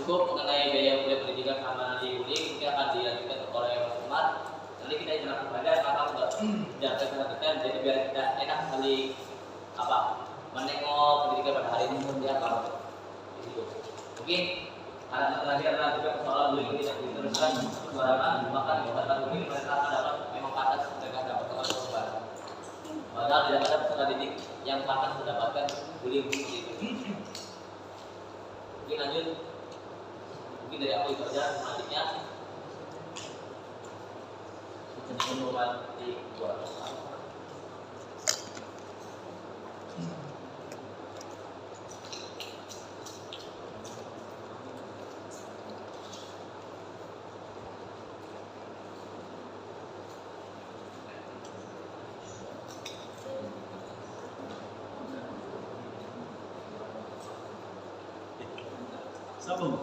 cukup mengenai biaya kuliah pendidikan sama di Uli, mungkin akan dilanjutkan oleh Mas Umar. Nanti kita jelaskan saja karena sudah jangan perhatikan, jadi biar kita enak sekali menengok pendidikan pada hari ini seperti apa. Gitu. Mungkin ada satu lagi adalah juga persoalan Uli tidak diteruskan sembarangan, maka dikatakan Uli mereka akan dapat memang pantas mereka dapat kelas. Padahal tidak ada peserta didik yang pantas mendapatkan bullying seperti itu. Mungkin lanjut, mungkin dari aku itu saja. Selanjutnya pengumuman di buat Sambung.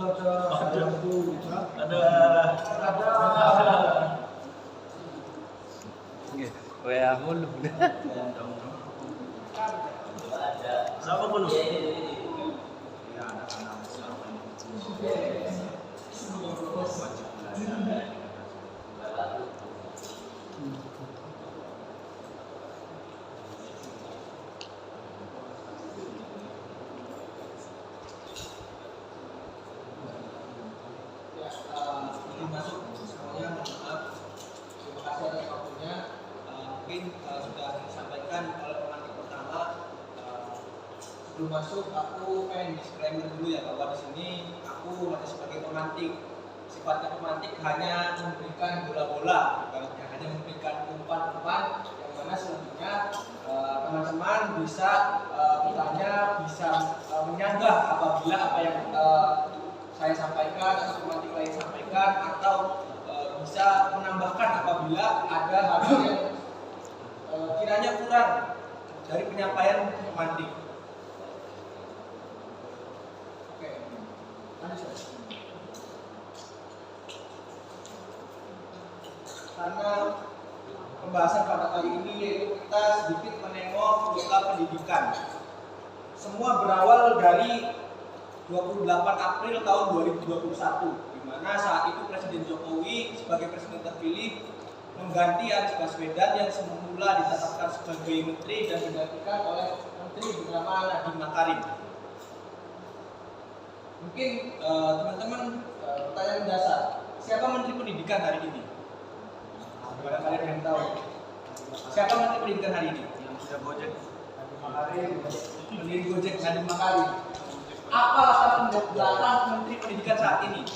Ada. WA mulu. Siapa dulu? Sebelum masuk, aku pengen disclaimer dulu ya bahwa di sini aku masih sebagai pemantik. Sifatnya pemantik hanya memberikan bola-bola, hanya memberikan umpan-umpan yang mana selanjutnya teman-teman bisa bertanya, bisa menyanggah apabila apa yang saya sampaikan atau pemantik lain sampaikan, atau bisa menambahkan apabila ada hal yang kiranya kurang dari penyampaian pemantik. Karena pembahasan pada kali ini yaitu kita sedikit menengok pola pendidikan. Semua berawal dari 28 April tahun 2021, di mana saat itu Presiden Jokowi sebagai presiden terpilih mengganti Anies Baswedan yang semula ditetapkan sebagai menteri dan digantikan oleh menteri bernama Nadiem Makarim. Mungkin teman-teman pertanyaan dasar, siapa Menteri Pendidikan hari ini? Kepada kalian yang tahu, siapa Menteri Pendidikan hari ini? Yang sudah Gojek. Pendiri Gojek, Nadiem Makarim. Apa latar belakang Menteri Pendidikan saat ini?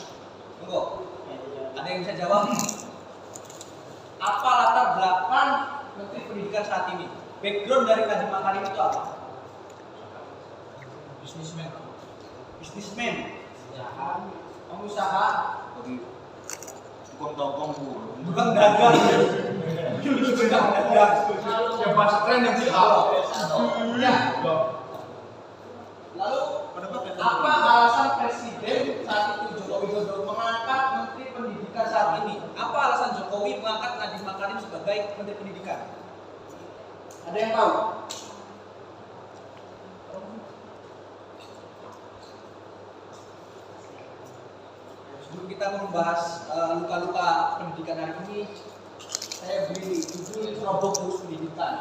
Tunggu, ada yang bisa jawab? Apa latar belakang Menteri Pendidikan saat ini? Background dari Nadiem Makarim itu apa? Bisnismen, pengusaha, tukang dagang, Yang bahasa keren yang ya. Lalu apa alasan Presiden saat itu Joko Widodo mengangkat Menteri Pendidikan saat ini? Apa alasan Jokowi mengangkat Nadiem Makarim sebagai Menteri Pendidikan? Ada yang tahu? Sebelum kita membahas luka-luka pendidikan hari ini, saya beri judul Cerobong Guru Pendidikan.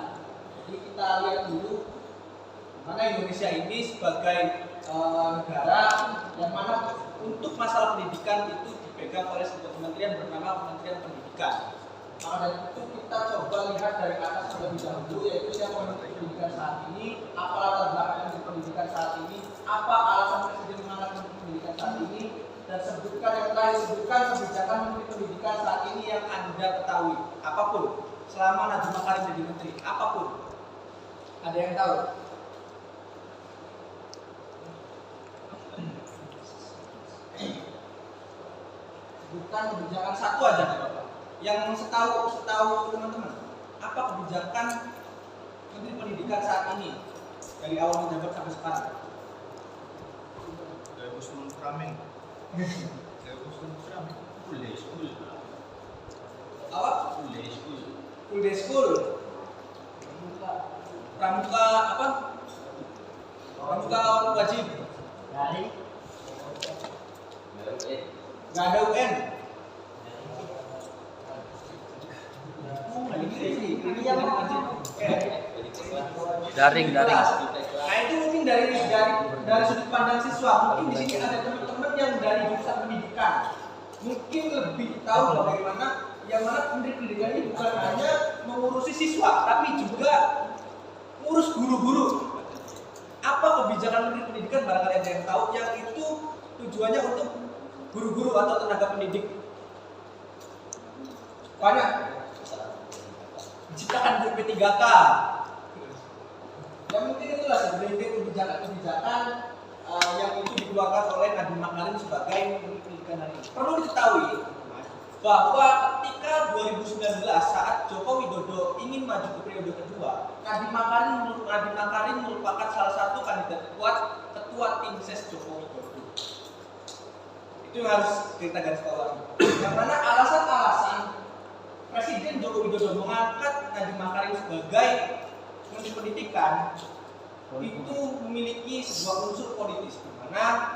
Jadi kita lihat dulu mana Indonesia ini sebagai negara yang mana untuk masalah pendidikan itu dipegang oleh sebuah kementerian bernama Kementerian Pendidikan. Maka dari itu kita coba lihat dari atas terlebih dahulu, yaitu siapa Menteri Pendidikan saat ini, apa latar belakang Menteri Pendidikan saat ini, apa alasan Presiden mengangkat Menteri Pendidikan saat ini, dan sebutkan yang terakhir, sebutkan kebijakan Menteri Pendidikan saat ini yang Anda ketahui, apapun, selama Nadiem Makarim jadi menteri, apapun. Ada yang tahu? Sebutkan kebijakan satu aja, Bapak. Yang setahu teman-teman, apa kebijakan Menteri Pendidikan saat ini dari awal menjabat sampai sekarang? Apa? Full day school. Pramuka apa? Pramuka wajib. nggak ada UN. Daring. Nah itu mungkin dari sudut pandang siswa. Mungkin di sini ada teman-teman yang dari jurusan pendidikan, mungkin lebih tahu bagaimana yang mana pendidikan ini bukan hanya mengurusi siswa, tapi juga ngurus guru-guru. Apa kebijakan Menteri Pendidikan barangkali ada yang tahu, yang itu tujuannya untuk guru-guru atau tenaga pendidik. Banyak. Menciptakan guru P3K. Ya mungkin itulah sebenarnya kebijakan yang itu dikeluarkan oleh Nadiem Makarim sebagai Menteri Pendidikan hari ini. Perlu diketahui bahwa ketika 2019 saat Joko Widodo ingin maju ke periode kedua, Nadiem Makarim merupakan salah satu kandidat kuat ketua tim ses Joko Widodo. Itu yang harus kita garis bawahi. Yang mana alasan-alasan Presiden Joko Widodo mengangkat Nadiem Makarim sebagai Menteri Pendidikan itu memiliki sebuah unsur politis, di mana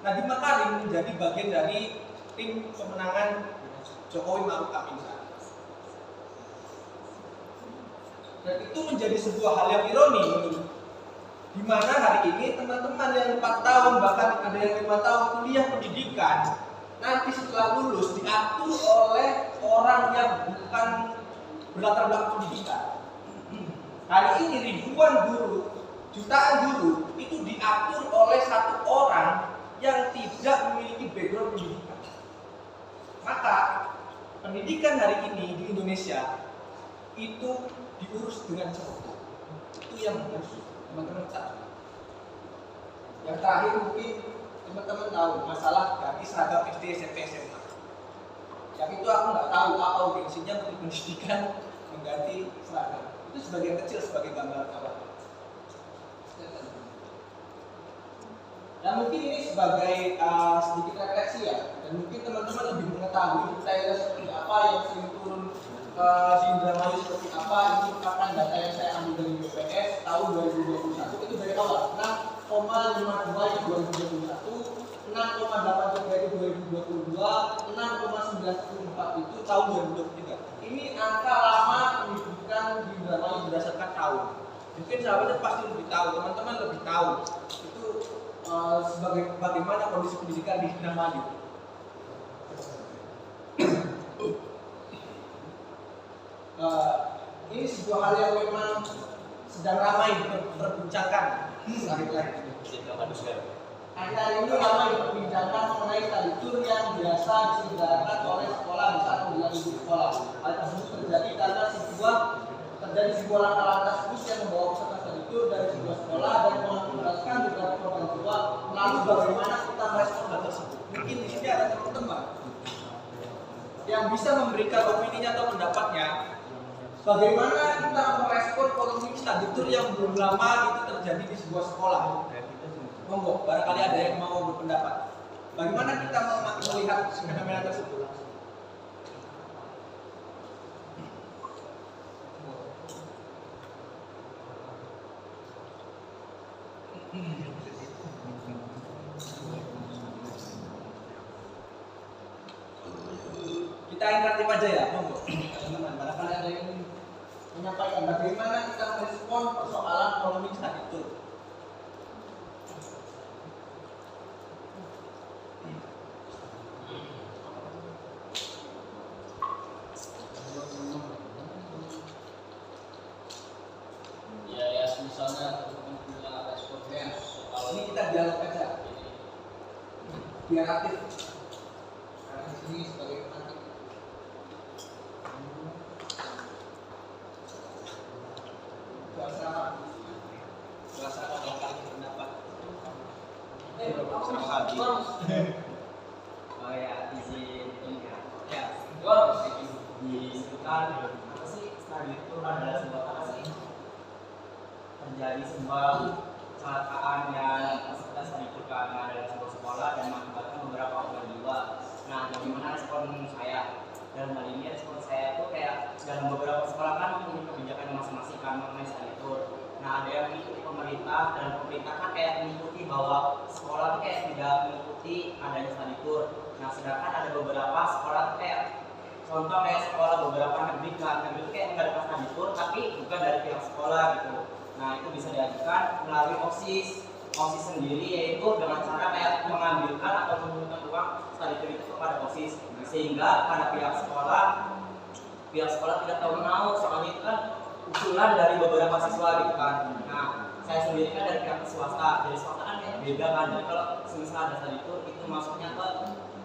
Nadiem Makarim menjadi bagian dari tim pemenangan Jokowi Ma'ruf Amin saat itu. Dan itu menjadi sebuah hal yang ironi, di mana hari ini teman-teman yang 4 tahun bahkan ada yang 5 tahun kuliah pendidikan nanti setelah lulus diatur oleh orang yang bukan berlatar belakang pendidikan. Hari ini ribuan guru, jutaan guru itu diatur oleh satu orang yang tidak memiliki background pendidikan. Maka pendidikan hari ini di Indonesia itu diurus dengan cepat. Itu yang harus teman-teman tahu. Yang terakhir mungkin teman-teman tahu masalah ganti seragam SD, SMP, SMA. Yang itu aku nggak tahu apa urgensinya untuk pendidikan mengganti seragam. Itu sebagian kecil sebagai gambaran awal. Dan mungkin ini sebagai sedikit refleksi ya, dan mungkin teman-teman lebih mengetahui detailnya seperti apa yang sering turun di Indramayu seperti apa. Ini merupakan data yang saya ambil dari BPS tahun 2021, itu dari awal 6,52 di 2021, 6,83 di 2022, 6,94 itu tahun 2023. Ini angka lama pendidikan di Indramayu berdasarkan tahun. Mungkin sahabatnya pasti lebih tahu, teman-teman lebih tahu itu sebagai bagaimana kondisi pendidikan di Indramayu. Ini sebuah hal yang memang sedang ramai diperbincangkan akhir-akhir ini. Akhir-akhir ini ramai diperbincangkan mengenai study tour yang biasa diselenggarakan oleh sekolah di saat pemilihan libur sekolah. Hal tersebut terjadi karena terjadi sebuah langkah-langkah bus yang membawa peserta study tour dari sebuah sekolah dan mengakibatkan beberapa korban jiwa. Lalu bagaimana kita merespon hal tersebut? Mungkin di sini ada teman-teman yang bisa memberikan opininya atau pendapatnya. Bagaimana kita merespon polemik study tour yang belum lama itu terjadi di sebuah sekolah? Monggo, barangkali ada yang mau berpendapat. Bagaimana kita melihat fenomena tersebut? Kita interaktif aja ya, monggo. Teman-teman, barangkali ada yang menyampaikan bagaimana kita merespon persoalan polemik study tour. Ya misalnya teman-teman punya responnya soal Ini kita dialog aja, biar aktif. Karena di sini sebagai penanti. Suasana bakal pendapat. Oh ya, izin ini ya. Ya, Disebutkan apa sih study tour adalah sebuah apa sih? Terjadi sebuah kecelakaan yang peserta study tour karena dalam sebuah sekolah dan mengakibatkan beberapa korban jiwa. Nah, bagaimana respon saya? Dalam hal ini respon saya tuh kayak dalam beberapa sekolah kan mempunyai kebijakan masing-masing kan mengenai study tour. Nah, ada yang mengikuti pemerintah dan pemerintah kan kayak mengikuti bahwa sekolah tuh kayak tidak mengikuti adanya study tour. Nah, sedangkan ada contoh kayak sekolah beberapa negeri itu kayak mengadakan study tour tapi bukan dari pihak sekolah gitu. Nah itu bisa diajukan melalui OSIS sendiri, yaitu dengan cara kayak mengambilkan atau menggunakan uang study tour itu kepada OSIS, sehingga pada pihak sekolah tidak tahu menau, soalnya itu kan usulan dari beberapa siswa gitu kan. Nah saya sendiri kan dari pihak swasta, dari swasta kan kayak beda kan. Jadi kalau semisal ada study tour itu masuknya ke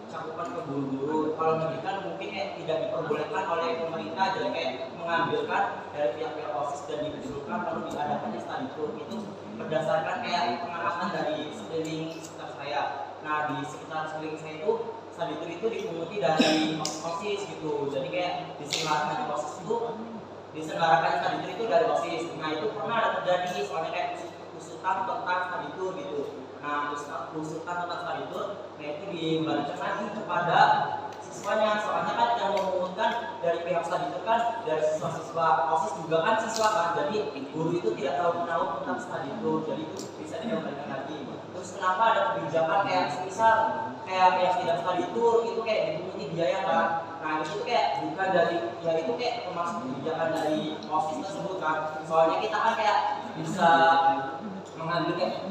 cakupan ke guru-guru. Kalau negeri kan mungkin tidak diperbolehkan oleh pemerintah, jadi kayak mengambilkan dari pihak-pihak OSIS dan diusulkan lalu diadakannya study tour. Itu berdasarkan kayak pengamatan dari sekeliling sekitar saya. Nah di sekitar sekeliling saya itu study tour itu dipunguti dari OSIS gitu. Jadi kayak diselenggarakan OSIS itu diselenggarakan study tour itu dari OSIS. Nah itu pernah ada terjadi, soalnya kayak usulan tentang study tour gitu. Nah, usulan tentang study tour, nah itu dibagikan lagi kepada siswanya. Soalnya kan yang memungut dari pihak study tour kan dari siswa-siswa, OSIS juga kan siswa kan. Jadi guru itu tidak tahu tentang study tour, jadi itu bisa dikembalikan lagi. Terus kenapa ada kebijakan kayak misal kayak yang tidak study tour itu kayak dipunguti biaya kan? Nah itu kayak bukan dari, ya itu kayak termasuk kebijakan dari OSIS tersebut kan. Soalnya kita kan kayak bisa mengambil kayak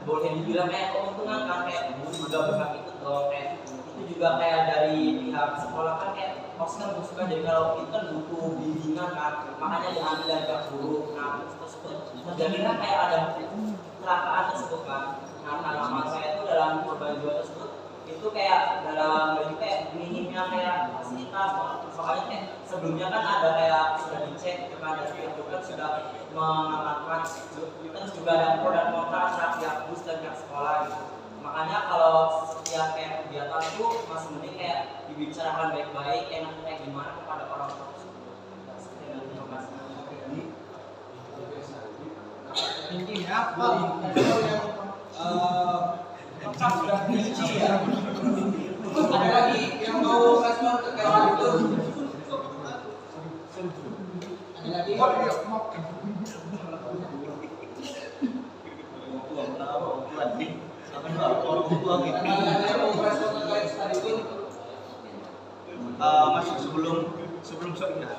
boleh dibilang kayak keuntungan kan, kayak guru juga berhak itu dong, kayak itu juga kayak dari pihak sekolah kan kayak OSIS kan butuh, jadi kalau itu kan butuh bimbingan kan, makanya diambil dari pihak guru. Nah tersebut terjadi kan kayak ada kecelakaan tersebut kan. Nah pengalaman saya itu dalam korban jiwa tersebut itu kayak dalam kayak minimnya kayak fasilitas, soalnya kayak sebelumnya kan ada kayak sudah dicek dengan dari pihak kan sudah mengamankan, terus juga ada pro dan kontra antara pihak bus dan pihak sekolah gitu. Makanya kalau setiap kayak kegiatan itu masih mending kayak dibicarakan baik-baik, enak kayak gimana kepada orang tua. Intinya apa yang sudah diisi ya. Ada lagi yang mau respon terkait hal itu? Ada lagi?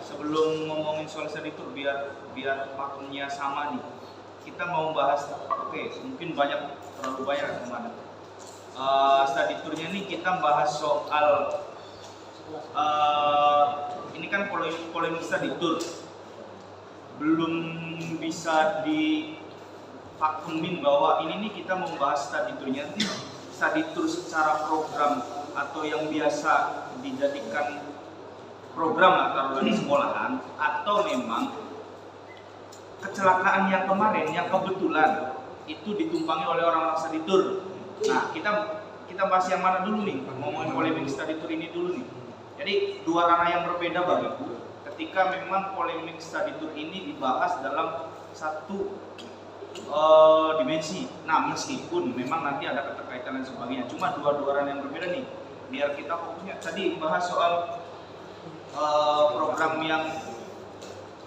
Sebelum ngomongin soal study tour biar pakemnya sama nih, kita mau bahas mungkin terlalu banyak kemana. Study tournya nih kita bahas soal ini kan polemik study tour belum bisa dipakemin bahwa ini nih kita membahas study tournya nih, study tour secara program atau yang biasa dijadikan program atau di sekolahan, atau memang kecelakaan yang kemarin yang kebetulan itu ditumpangi oleh orang-orang study tour. Nah kita bahas yang mana dulu nih, ngomongin polemik study tour ini dulu nih. Jadi dua ranah yang berbeda bagiku ketika memang polemik study tour ini dibahas dalam satu dimensi. Nah meskipun memang nanti ada keterkaitan dan sebagainya, cuma dua ranah yang berbeda nih. Biar kita fokusnya tadi bahas soal program yang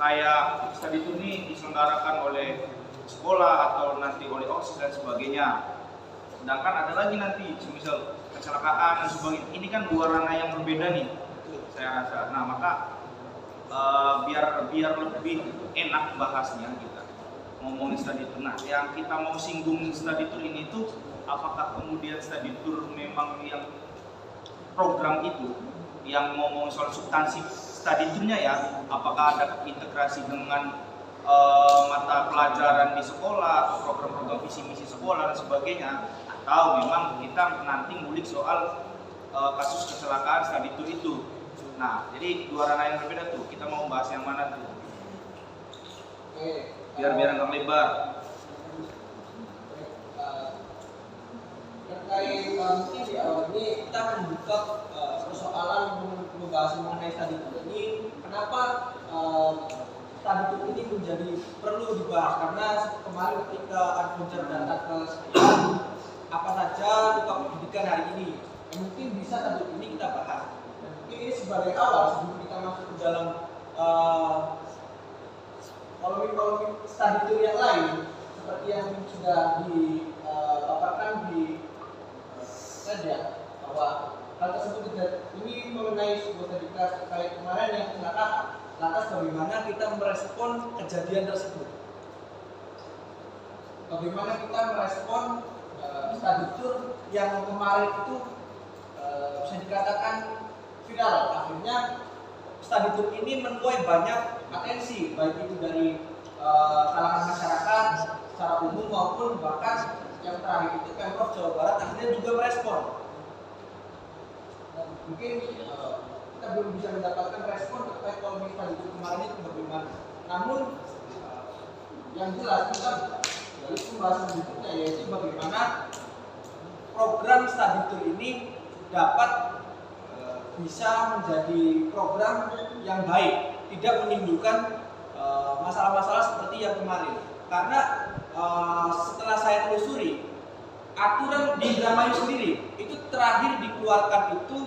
kayak study tour ini diselenggarakan oleh sekolah atau nanti oleh OSIS dan sebagainya. Sedangkan ada lagi nanti semisal kecelakaan dan sebagainya. Ini kan dua ranah yang berbeda nih, saya rasa. Nah maka biar lebih enak bahasnya kita ngomongin study tour. Nah yang kita mau singgung study tour ini tuh, apakah kemudian study tour memang yang program itu yang ngomong soal substansi study tournya ya, apakah ada integrasi dengan mata pelajaran di sekolah atau program-program visi misi sekolah dan sebagainya, atau memang kita nanti ngulik soal kasus kecelakaan study tour itu. Nah jadi dua ranah yang berbeda tuh, kita mau bahas yang mana tuh? Biar nggak lebar. Terkait mungkin di awal ini kita akan buka persoalan membahas mengenai study tour ini. Kenapa study tour ini menjadi perlu dibahas? Karena kemarin ketika adventure data ke sekolah, apa saja luka pendidikan hari ini, mungkin bisa study tour ini kita bahas. Dan mungkin ini sebagai awal sebelum kita masuk ke dalam polemik study tour yang lain, seperti yang sudah dipaparkan di saja, bahwa hal tersebut ini mengenai sebuah predikat terkait kemarin yang kecelakaan. Lantas bagaimana kita merespon kejadian tersebut? Bagaimana kita merespon study tour yang kemarin itu bisa dikatakan viral? Akhirnya study tour ini menuai banyak atensi, baik itu dari kalangan masyarakat secara umum maupun bahkan yang terakhir itu Pemprov Jawa Barat akhirnya juga merespon. Dan mungkin kita belum bisa mendapatkan respon terkait kalau study tour kemarin itu bagaimana. Namun yang jelas kita dari pembahasan berikutnya yaitu bagaimana program study tour ini dapat bisa menjadi program yang baik, tidak menimbulkan masalah-masalah seperti yang kemarin. Karena setelah saya telusuri, aturan di Indramayu sendiri itu terakhir dikeluarkan itu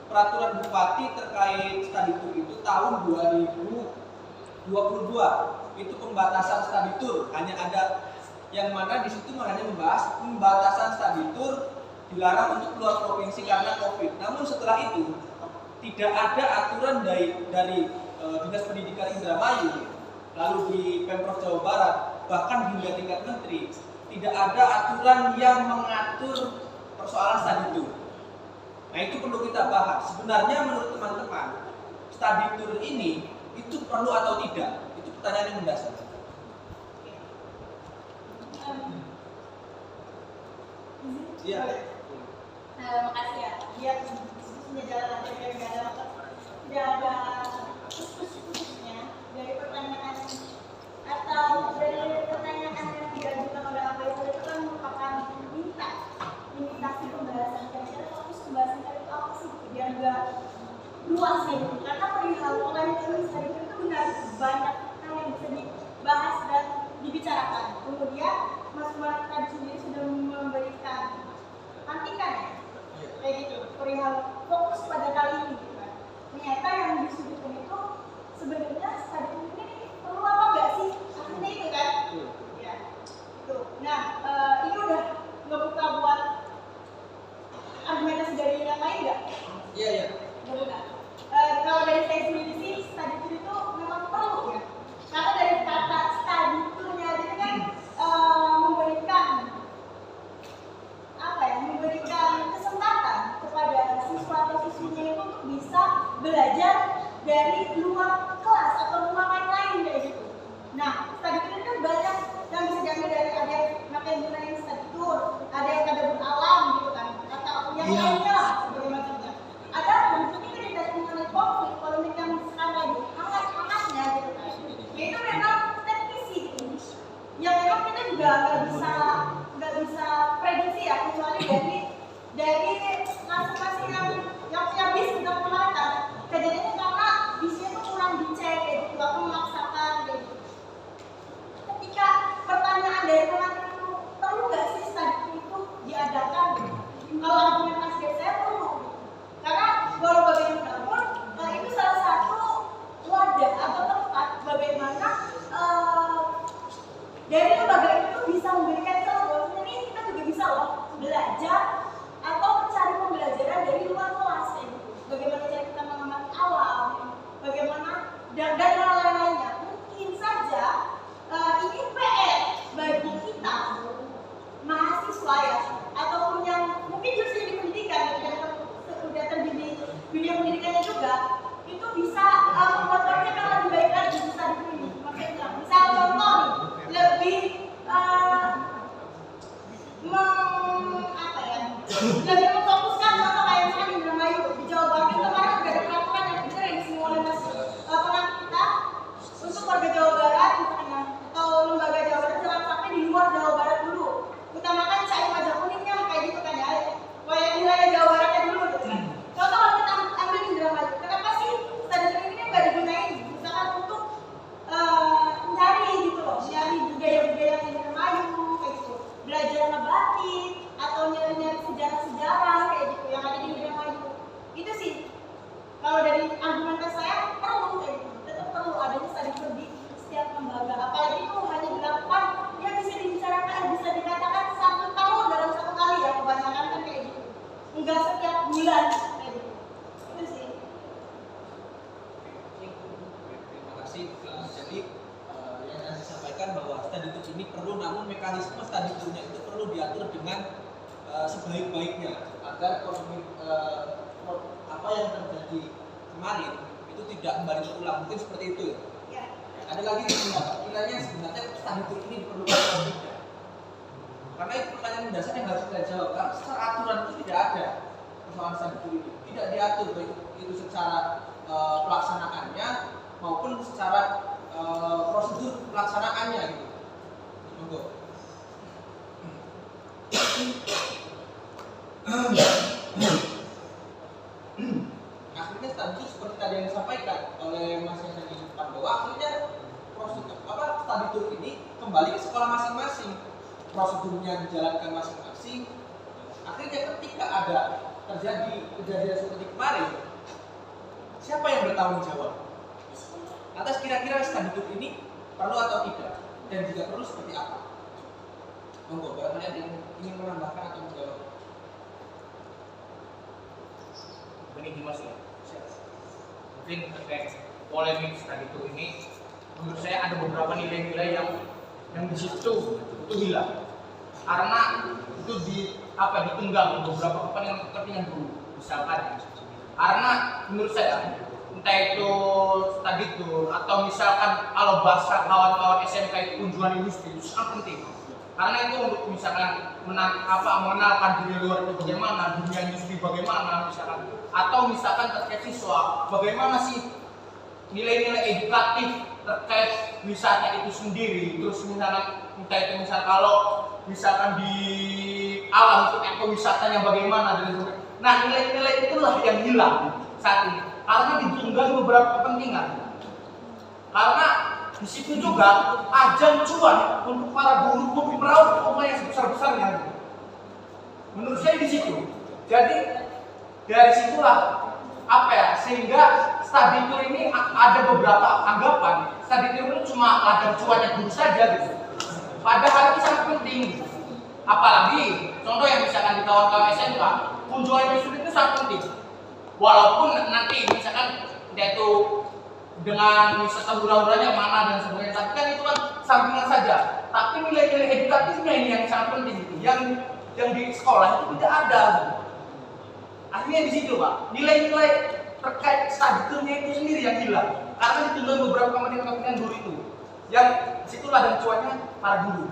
peraturan bupati terkait study tour itu tahun 2022. Itu pembatasan study tour, hanya ada yang mana di situ hanya membahas pembatasan study tour dilarang untuk keluar provinsi karena Covid. Namun setelah itu tidak ada aturan dari Dinas Pendidikan Indramayu, lalu di Pemprov Jawa Barat, bahkan hingga tingkat menteri, tidak ada aturan yang mengatur persoalan study tour. Nah, itu perlu kita bahas. Sebenarnya menurut teman-teman, study tour ini itu perlu atau tidak? Itu pertanyaan yang mendasar. Iya. Makasih ya. Biar diskusinya jalan aja, biar tidak ada khusus-khususnya dari pertanyaan atau dari pertanyaan yang diajukan oleh APS itu kan merupakan limitasi pembahasan. Kira-kira fokus pembahasan itu apa sih? Biar nggak luas gitu. Karena perihal online itu benar banyak hal yang bisa dibahas dan dibicarakan. Kemudian Mas Umar tadi sendiri sudah memberikan antikan ya, kayak gitu, perihal fokus pada kali ini gitu kan. Ternyata yang disebutkan itu sebenarnya study tour ini perlu apa enggak sih? Artinya itu kan? Ya, itu. Nah, ini udah ngebuka buat argumentasi dari yang lain nggak? Iya, iya. Benar. Kalau dari saya sendiri sih, study tour itu memang perlu ya. Karena dari kata study tournya aja kan memberikan kesempatan kepada siswa atau siswinya itu untuk bisa belajar dari luar kelas atau luar lain kayak gitu. Nah, study tour kan banyak yang bisa diambil dari ada yang pakai gunain study tour, ada yang kadang alam gitu kan, atau yang lainnya lah sebagai macamnya. Ada mungkin tidak mengenai konflik, polemik yang sekarang lagi hangat-hangatnya gitu kan. Itu memang teknisi gitu. Yang memang kita juga nggak bisa prediksi ya, kecuali dari masing-masing yang punya bis sudah kemarin kan kejadiannya karena bisnya tuh kurang dicek kayak gitu atau memaksakan kayak gitu. Ketika pertanyaan dari teman itu perlu nggak sih study tour itu diadakan? Kalau argumentasi dari saya perlu, karena walau bagaimanapun itu salah satu wadah atau tempat bagaimana dari lembaga itu bisa memberikan contoh bahwa ini kita juga bisa loh belajar atau mencari pembelajaran dari luar kelas kayak gitu. Bagaimana cara kita mengamati alam, bagaimana dan hal lain-lainnya. Mungkin saja ini PR bagi kita mahasiswa ya, ataupun yang mungkin justru di pendidikan dan sudah terjadi dunia pendidikannya juga, itu bisa membuat mereka lebih baik lagi bisa dipilih. Maksudnya, misal contoh nih, lebih lebih memfokuskan contoh kayak misalnya di Indramayu, di Jawa Barat itu kemarin sudah ada peraturan yang benar yang disemua oleh mas pengamat kita untuk warga Jawa Barat misalnya atau lembaga Jawa Barat jangan sampai di luar Jawa Barat dulu, utamakan cari wajah kuningnya kayak gitu kan ya, wilayah Jawa Baratnya dulu gitu kan. Contoh kalau kita ambil di Indramayu, kenapa sih study tour ini nggak digunain misalkan untuk nyari gitu loh, nyari budaya-budaya yang di Indramayu kayak gitu, belajar ngebatik atau nyari sejarah-sejarah kayak gitu yang ada di Indramayu. Itu sih kalau dari argumentasi saya perlu kayak gitu, tetap perlu adanya study tour di setiap lembaga, apalagi itu hanya dilakukan ya bisa dibicarakan, bisa dikatakan 1 tahun dalam 1 kali ya, kebanyakan kan kayak gitu, enggak setiap bulan kayak sebaik-baiknya agar apa yang terjadi kemarin itu tidak kembali terulang, mungkin seperti itu ya. Ya. Ada lagi yang pendapat kiranya sebenarnya study tour ini diperlukan atau tidak? Karena itu pertanyaan mendasar yang harus kita jawab. Karena secara aturan itu tidak ada persoalan study tour ini, tidak diatur baik itu secara pelaksanaannya maupun secara prosedur pelaksanaannya gitu. Monggo. Akhirnya tadi seperti tadi yang disampaikan oleh Mas Yasan di depan bahwa akhirnya prosedur study tour ini kembali ke sekolah masing-masing, prosedurnya dijalankan masing-masing. Akhirnya ketika ada terjadi kejadian seperti kemarin, siapa yang bertanggung jawab atas kira-kira study tour ini perlu atau tidak, dan jika perlu seperti apa? Monggo, barangkali ada yang ingin menambahkan atau menjawab. Ini Dimas ya. Mungkin terkait polemik study tour ini, menurut saya ada beberapa nilai-nilai yang di situ itu hilang. Karena itu ditunggang beberapa kepentingan guru, misalkan. Karena menurut saya entah itu study tour atau misalkan kalau bahasa kawan-kawan SMK itu kunjungan industri itu sangat penting. Karena itu untuk misalkan mengenalkan dunia luar itu bagaimana, dunia industri bagaimana misalkan, atau misalkan terkait siswa bagaimana sih nilai-nilai edukatif terkait wisata itu sendiri. Terus misalkan entah itu kalau misalkan di alam itu ekowisatanya bagaimana dan sebagainya. Nah, nilai-nilai itulah yang hilang saat ini karena ditunggangi beberapa kepentingan. Karena di situ juga ajang cuan untuk para guru untuk meraup keuntungan yang sebesar-besarnya. Menurut saya di situ. Jadi dari situlah sehingga study tour ini ada beberapa anggapan study tour itu cuma ladang cuannya guru saja gitu. Padahal ini sangat penting. Apalagi contoh yang misalkan di kawan-kawan SMK, kunjungan industri itu sangat penting. Walaupun nanti misalkan dia itu dengan wisata hura-huranya mana dan sebagainya, tapi kan itu kan sampingan saja. Tapi nilai-nilai edukatifnya ini yang sangat penting, yang di sekolah itu tidak ada. Akhirnya di situ Pak, nilai-nilai terkait study tour-nya itu sendiri yang hilang, karena ditunggangi beberapa kepentingan guru itu. Yang situlah dan cuannya para guru.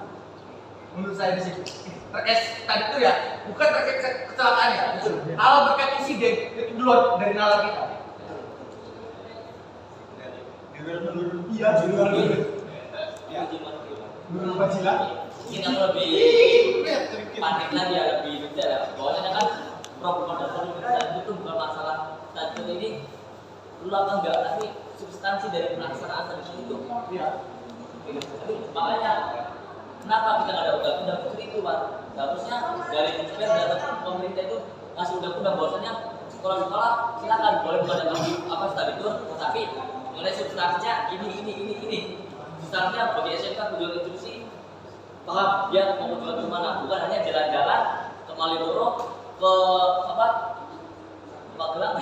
Menurut saya di situ. Terkait study tour ya, bukan terkait kecelakaan ya. Kalau terkait insiden itu duluan dari nalar kita. Iya, junior dulu. Ya, dulu bajilah. Kita lebih panik lagi ya, lebih detail ya. Bahwasanya kan problem itu bukan masalah study tour ini perlu apa enggak, tapi substansi dari pelaksanaan study tour itu. Iya. Makanya kenapa kita nggak ada undang-undang seperti itu Pak? Seharusnya dari DPR dan pemerintah itu ngasih undang-undang bahwasanya sekolah-sekolah silakan boleh mengadakan study tour, tapi oleh substansinya ini. Substansinya bagi SMK tujuan institusi paham dia mau tujuan kemana, bukan hanya jalan-jalan ke Malioboro, ke Magelang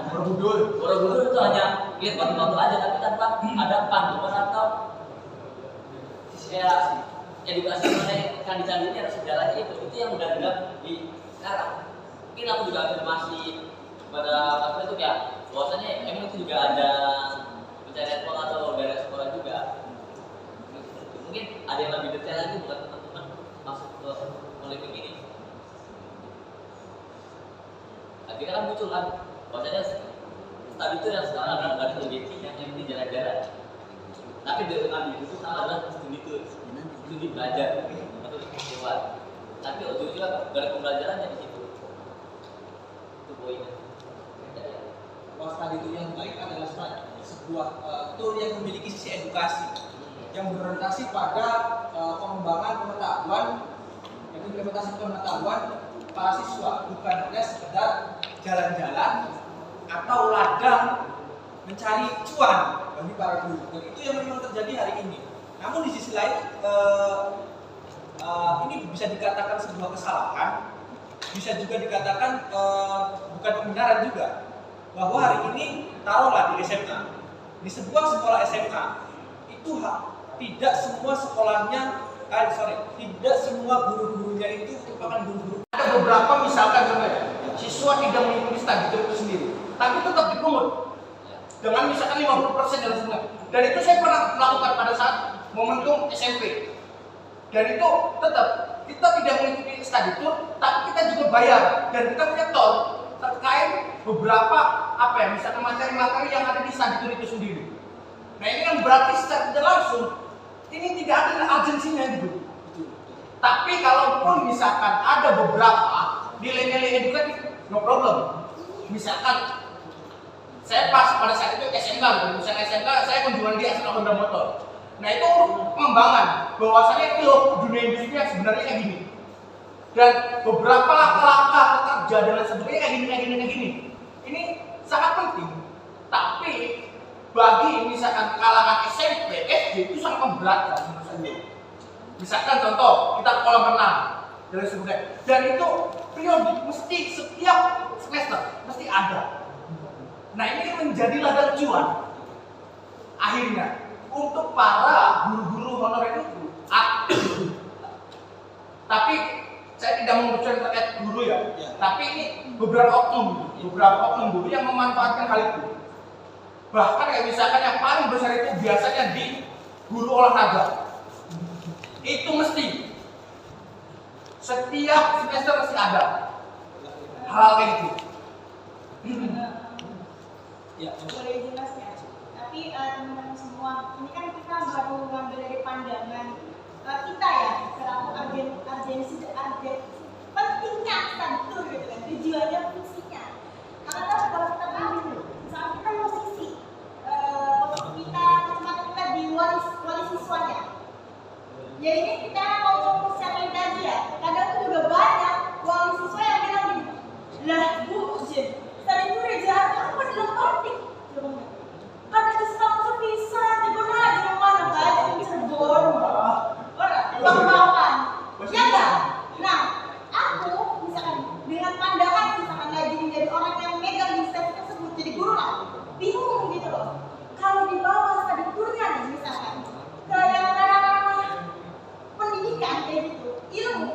Borobudur itu hanya lihat batu-batu aja, tapi tanpa ada panduan atau edukasi mengenai candi-candi ini harus sejarahnya itu yang udah ada di sekarang. Mungkin aku juga afirmasi kepada Mas itu ya, bahwasanya emang itu juga ada pencarian uang atau dari sekolah juga. Mungkin ada yang lebih detail lagi bukan teman-teman masuk ke polemik ini. Akhirnya kan muncul kan, bahwasanya study tour yang sekarang adalah nggak ada tendensinya, yang penting jalan-jalan. Tapi dengan itu sama adalah studi belajar atau lewat. Tapi ujung-ujungnya gak ada pembelajarannya di situ. Itu poinnya. Bahwa study tour yang baik adalah sebuah tour yang memiliki sisi edukasi, yang berorientasi pada pengembangan pengetahuan, yang implementasi pengetahuan para siswa, bukan hanya sekedar jalan-jalan atau ladang mencari cuan bagi para guru. Dan itu yang memang terjadi hari ini. Namun di sisi lain ini bisa dikatakan sebuah kesalahan, bisa juga dikatakan bukan kebenaran juga, bahwa hari ini taruhlah di SMA, di sebuah sekolah SMA itu tidak semua sekolahnya, tidak semua guru-gurunya itu merupakan guru-guru Ada beberapa misalkan contohnya, siswa tidak mengikuti studi tour itu sendiri, tapi tetap dipungut dengan misalkan 50% dan sebagainya. Dan itu saya pernah melakukan pada saat momentum SMP. Dan itu tetap kita tidak mengikuti studi tour, tapi kita juga bayar dan kita punya tol terkait beberapa misalkan materi-materi yang ada di studi tour itu sendiri. Nah ini kan berarti secara tidak langsung ini tidak ada agensinya gitu. Tapi kalaupun misalkan ada beberapa nilai-nilai edukatif, no problem. Misalkan saya pas pada saat itu SMK, misalnya SMK saya kunjungan di SMK Honda Motor. Nah itu pengembangan bahwasanya itu dunia industri yang sebenarnya kayak gini. Dan beberapa langkah-langkah kerja dan lain sebagainya kayak gini. Ini sangat penting. Tapi bagi misalkan kalangan SMP, SD itu sangat memberatkan menurut saya. Misalkan contoh kita kolam renang dan lain sebagainya. Dan itu periodik mesti setiap semester mesti ada. Nah ini menjadi ladang cuan akhirnya untuk para guru-guru honorer itu. Tapi saya tidak mengucapkan terkait guru ya. Tapi ini beberapa oknum guru yang memanfaatkan hal itu. Bahkan kayak misalkan yang paling besar itu biasanya di guru olahraga. Itu mesti setiap semester mesti ada hal kayak gitu. Ya, boleh jelas ya. Tapi teman-teman semua, ini kan kita baru ngambil dari pandangan kita ya, selaku agensi pentingnya studi tour gitu kan, tujuannya, fungsinya. Karena kalau kita ambil, misalnya kita posisi kita kacamata kita di wali siswanya. Ya ini kita ngomong secara tadi ya, kadang tuh udah banyak wali siswa yang bilang gini, lah Bu Jen, studi tour ya jahat, apa dalam batik? Karena siswa langsung bisa, jagoan aja mana aja di Cirebon, Bang-Bang, ya enggak? Nah, aku misalkan dengan pandangan misalkan lagi menjadi orang yang megang instansi tersebut jadi guru lah, bingung gitu loh. Kalau di bawah studi tournya nih misalkan ke yang ranah pendidikan kayak gitu, ilmu,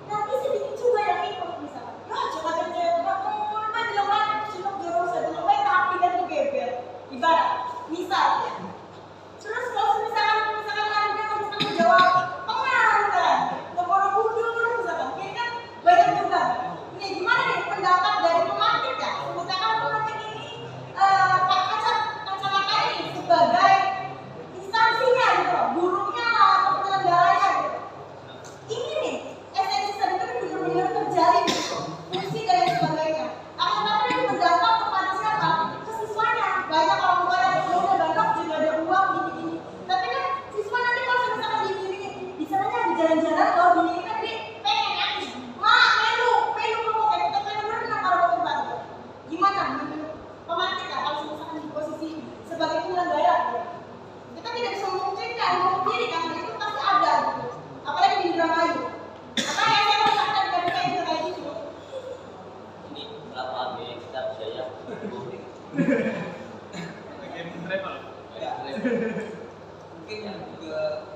nanti sedikit juga yang ikut misalkan. Ya coba kerja, apa dalam mana cuma guru saja, apa tapi dan geber, ibarat misal ya. Terus kalau misalkan ada yang bisa menjawab pengaruh Borobudur misalkan, ini kan banyak juga. Ini gimana nih pendapat dari pemantik ya? Misalkan pemantik ini kacamata ini sebagai instansinya gitu, gurunya atau penyelenggaranya gitu. Ini nih esensi studi tour benar-benar terjalin gitu, fungsi dan lain sebagainya. Akan ini berdampak kepada siapa? Ke siswanya. Banyak orang tua yang udah banyak juga ada uang gini-gini. Tapi kan siswa nanti kalau misalkan gini-gini, di sananya ada jalan-jalan loh gini kan dia pengen nyanyi. Melu pokoknya kita pengen berenang kalau mau bantu. Gimana menurut pemantik ya kalau misalkan di posisi sebagai penyelenggara gitu. Kita tidak bisa memungkinkan diri kan itu pasti ada gitu. Apalagi di Indramayu. Makanya saya merasakan kayak gitu. Ini berapa biaya kita biaya? Ya, mungkin yang juga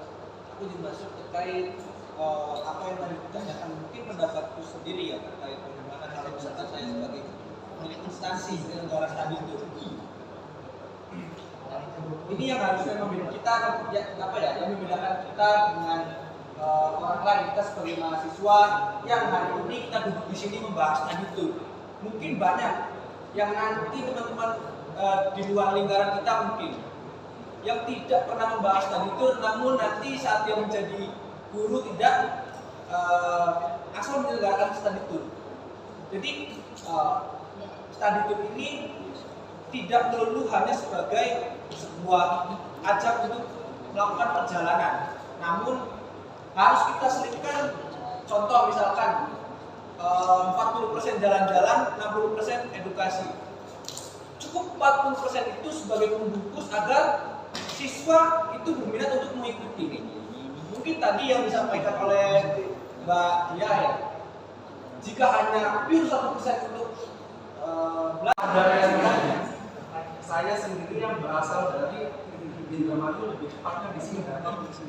aku juga masuk terkait apa yang tadi ditanyakan, mungkin pendapatku sendiri ya terkait bagaimana kalau misalkan saya sebagai pemilik instansi penyelenggara studi tour. Ini yang harusnya membedakan kita yang membedakan kita dengan orang lain, kita sebagai mahasiswa yang hari ini kita duduk di sini membahas studi tour. Mungkin banyak yang nanti teman-teman di luar lingkaran kita mungkin yang tidak pernah membahas studi tour, namun nanti saat dia menjadi guru tidak asal menyelenggarakan studi tour. Jadi studi tour ini tidak melulu hanya sebagai sebuah ajang untuk melakukan perjalanan, namun harus kita selipkan contoh misalkan 40% jalan-jalan, 60% edukasi. Cukup 40% itu sebagai pembungkus agar siswa itu berminat untuk mengikuti. Mungkin tadi yang disampaikan oleh Mbak Dia ya, jika hanya pure 1% untuk belajar yang lainnya, saya sendiri yang berasal dari Indramayu, lebih tepatnya di sini.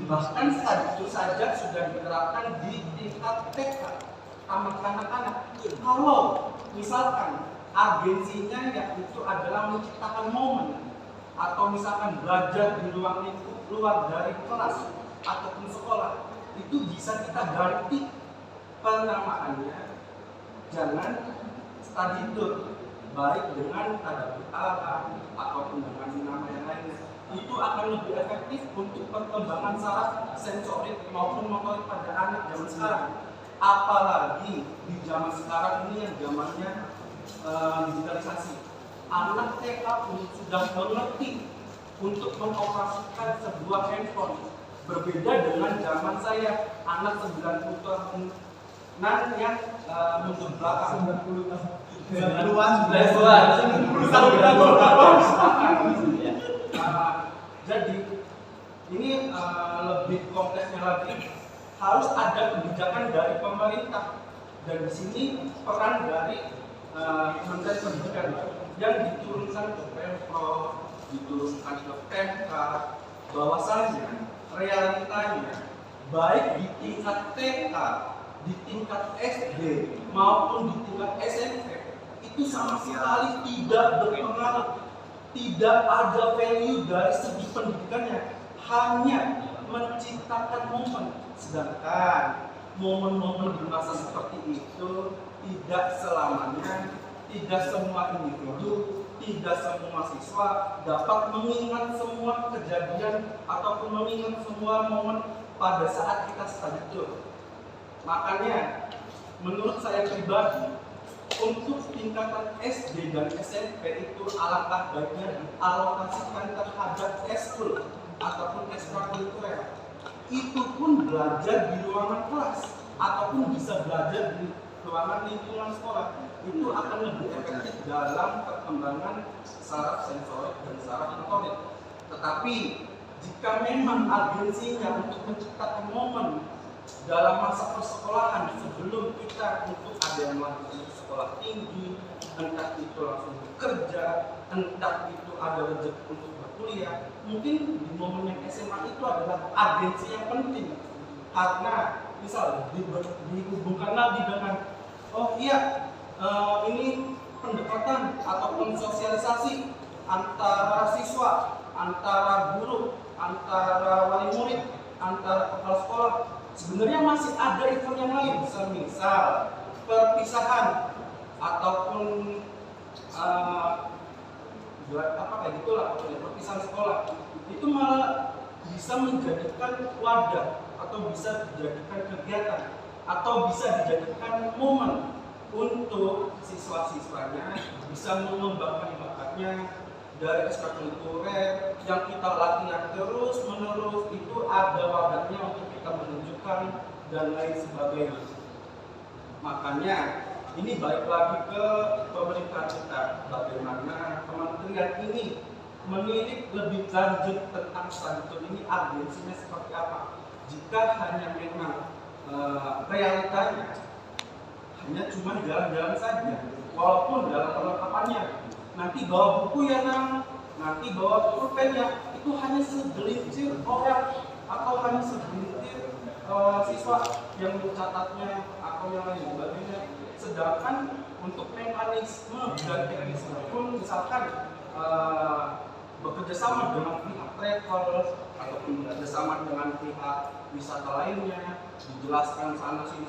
Bahkan studi tour saja sudah diterapkan di tingkat TK. tamat kanak-kanak. Kalau misalkan agensinya yang itu adalah menciptakan momen atau misalkan belajar di ruang lingkup luar dari kelas ataupun sekolah, itu bisa kita ganti penamaannya. Jangan study tour, baik dengan tanda kata ataupun dengan nama yang lainnya. Itu akan lebih efektif untuk perkembangan saraf sensorik maupun motorik pada anak zaman sekarang. Apalagi di zaman sekarang ini yang zamannya digitalisasi. Anak TK pun sudah mengerti untuk mengoperasikan sebuah handphone. Berbeda dengan zaman saya, anak 90 tahunan yang mundur belakang. 90-an. Jadi ini lebih kompleksnya lagi, harus ada kebijakan dari pemerintah, dan di sini peran dari Kementerian Pendidikan yang diturunkan ke Pemprov, diturunkan ke Pemkab, bahwasanya realitanya baik di tingkat TK, di tingkat SD maupun di tingkat SMP itu sama sekali tidak berpengaruh, tidak ada value dari segi pendidikannya, hanya menciptakan momen. Sedangkan momen-momen di masa seperti itu tidak selamanya, tidak semua individu, tidak semua siswa dapat mengingat semua kejadian ataupun mengingat semua momen pada saat kita study tour. Makanya menurut saya pribadi, untuk tingkatan SD dan SMP itu alangkah baiknya dialokasikan terhadap eskul ataupun ekstrakurikuler. Itu pun belajar di ruangan kelas ataupun bisa belajar di ruangan lingkungan sekolah. Itu akan lebih efektif dalam perkembangan saraf sensorik dan saraf motorik. Tetapi jika memang agensinya untuk menciptakan momen dalam masa persekolahan sebelum kita untuk ada yang lanjut sekolah tinggi, entah itu langsung bekerja, entah itu ada rezeki untuk berkuliah, mungkin di momen yang SMA itu adalah agensi yang penting. Karena misal dihubungkan lagi dengan oh iya ini pendekatan ataupun sosialisasi antara siswa, antara guru, antara wali murid, antara kepala sekolah. Sebenarnya masih ada event yang lain, misal perpisahan ataupun kayak gitulah, perpisahan sekolah. Itu malah bisa menjadikan wadah atau bisa dijadikan kegiatan atau bisa dijadikan momen untuk siswa-siswanya bisa mengembangkan bakatnya dari ekstrakurikuler yang kita latihan terus menerus. Itu ada wadahnya untuk kita menunjukkan dan lain sebagainya. Makanya ini balik lagi ke pemerintah kita, bagaimana kementerian ini menilik lebih lanjut tentang study tour ini, agensinya seperti apa. Jika hanya memang realitanya hanya cuma jalan-jalan saja, walaupun dalam perlengkapannya nanti bawa buku ya Nang, nanti bawa pulpen ya, itu hanya segelintir orang atau hanya segelintir siswa yang mencatatnya atau yang lain sebagainya. Sedangkan untuk mekanisme dan teknisme pun misalkan bekerja sama dengan pihak travel ataupun bekerja sama dengan pihak wisata lainnya, dijelaskan sana sini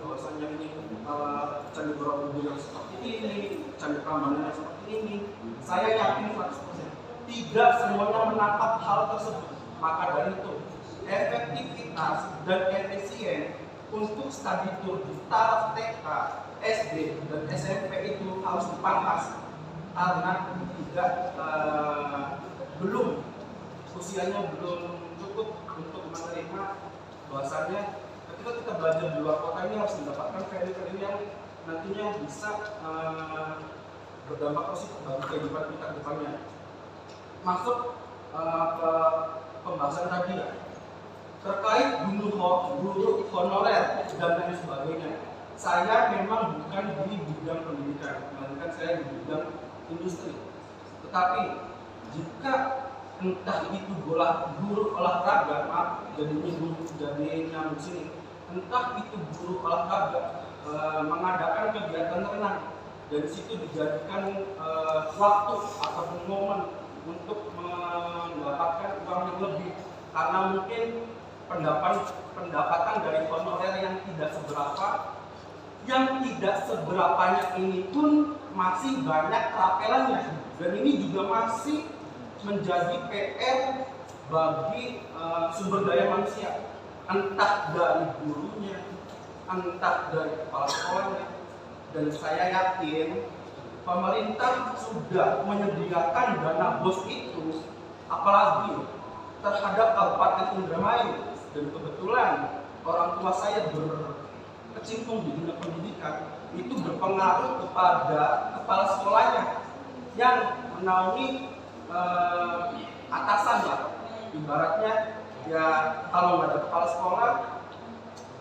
bahwasanya ini Candi Borobudur yang seperti ini, Candi Prambanan yang seperti ini. Saya yakin 100% tidak semuanya menangkap hal tersebut. Maka dari itu efektivitas dan efisien untuk study tour di taraf TK, SD, dan SMP itu harus dipangkas karena belum usianya belum cukup untuk menerima bahwasanya ketika kita belajar di luar kota ini harus mendapatkan value-value yang nantinya bisa berdampak positif bagi kehidupan kita ke depannya. Masuk ke pembahasan tadi ya, terkait guru honorer dan lain sebagainya. Saya memang bukan di bidang pendidikan, melainkan saya di bidang industri. Tetapi jika entah itu guru olahraga, maaf jadi nyambung sini, entah itu guru olahraga mengadakan kegiatan renang. Dari situ dijadikan waktu ataupun momen untuk mendapatkan uang yang lebih, karena mungkin pendapatan dari honorer yang tidak seberapanya ini pun masih banyak rapelannya, dan ini juga masih menjadi PR bagi sumber daya manusia, entah dari gurunya, entah dari kepala sekolahnya. Dan saya yakin pemerintah sudah menyediakan dana BOS itu, apalagi terhadap Kabupaten Indramayu, dan kebetulan orang tua saya berkecimpung di dunia pendidikan, itu berpengaruh kepada kepala sekolahnya yang menaungi atasan lah. Ibaratnya ya kalau nggak ada kepala sekolah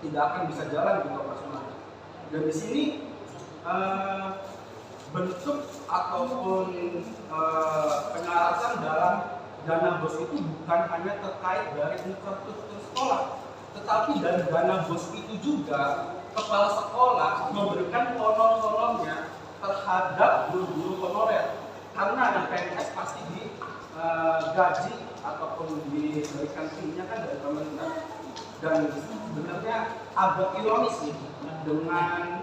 tidak akan bisa jalan gitu operasional. Dan di sini bentuk ataupun penyelarasan dalam dana BOS itu bukan hanya terkait dari infrastruktur sekolah, tetapi dari dana BOS itu juga kepala sekolah memberikan honor-honornya terhadap guru-guru honorer, karena yang PNS pasti digaji ataupun diberikan fee-nya kan dari pemerintah. Dan sebenarnya agak ironis nih dengan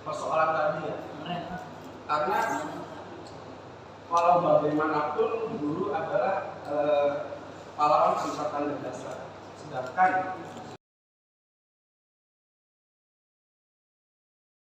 persoalan tadi ya, karena walau bagaimanapun guru adalah pahlawan angkatan dasar, sedangkan